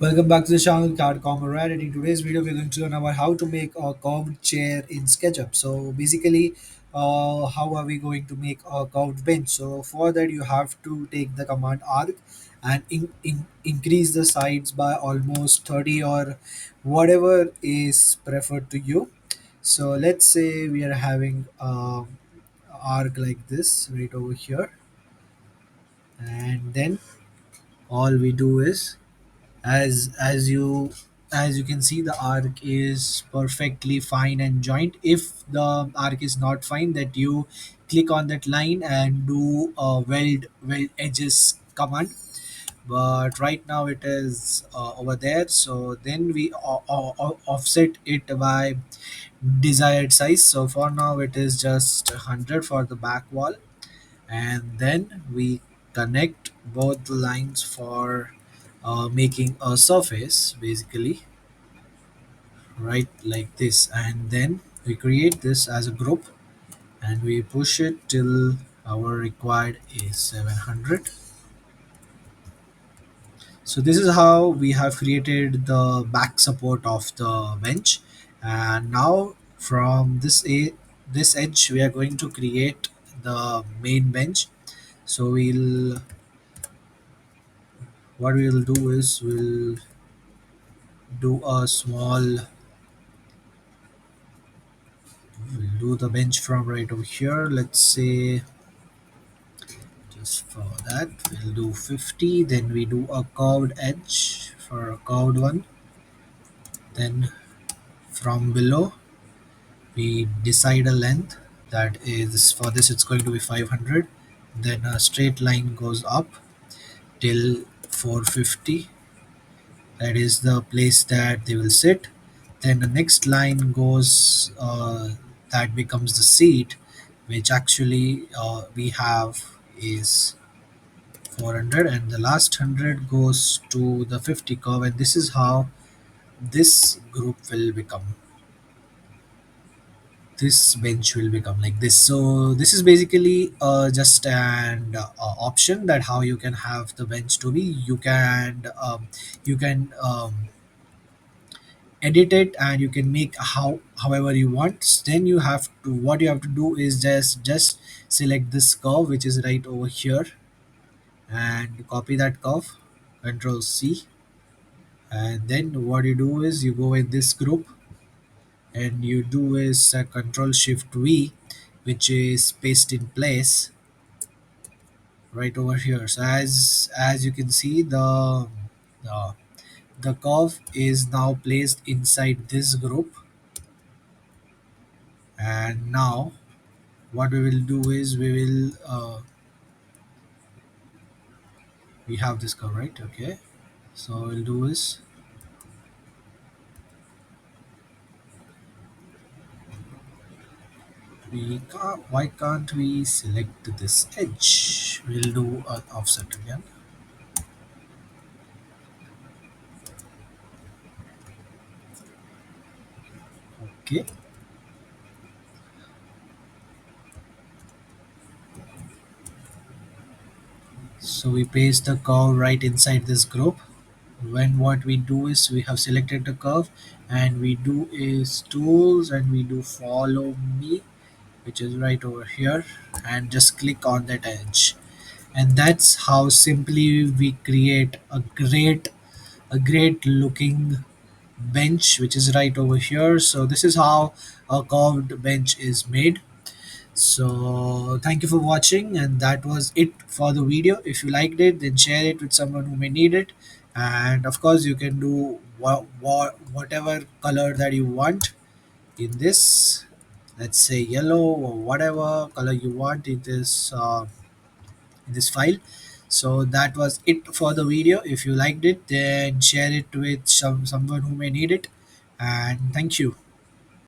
Welcome back to the channel Card Comrade. In today's video, we're going to learn about how to make a curved chair in SketchUp. So basically, how are we going to make a curved bench? So for that, you have to take the command arc and increase the sides by almost 30 or whatever is preferred to you. So let's say we are having arc like this right over here, and then all we do is as you can see, the arc is perfectly fine and joint. If the arc is not fine, that you click on that line and do a weld edges command. But right now it is over there, so then we offset it by desired size. So for now it is just 100 for the back wall, and then we connect both the lines for making a surface, basically right like this. And then we create this as a group and we push it till our required is 700. So this is how we have created the back support of the bench. And now from this edge we are going to create the main bench. So what we'll do is we'll do a small we'll do the bench from right over here. Let's say just for that we'll do 50. Then we do a curved edge for a curved one. Then from below we decide a length, that is, for this it's going to be 500. Then a straight line goes up till 450, that is the place that they will sit. Then the next line goes, that becomes the seat, which actually we have is 400, and the last 100 goes to the 50 curve. And this is how this group will become, this bench will become like this. So this is basically just an option that how you can have the bench to be. You can edit it and you can make however you want. Then you have to, what you have to do is just select this curve which is right over here and copy that curve, control C. And then what you do is you go in this group and you do is control shift V, which is paste in place right over here. So as you can see, the the curve is now placed inside this group. And now what we will do is we have this curve, right? Okay, so we'll do is why can't we select this edge? We'll do an offset again. Okay, so we paste the curve right inside this group. When what we do is we have selected the curve and we do is tools and we do follow me, which is right over here, and just click on that edge. And that's how simply we create a great looking bench, which is right over here. So this is how a curved bench is made. So thank you for watching, and that was it for the video. If you liked it, then share it with someone who may need it. And of course you can do whatever color that you want in this. Let's say yellow or whatever color you want in this file. So that was it for the video. If you liked it, then share it with someone who may need it. And thank you.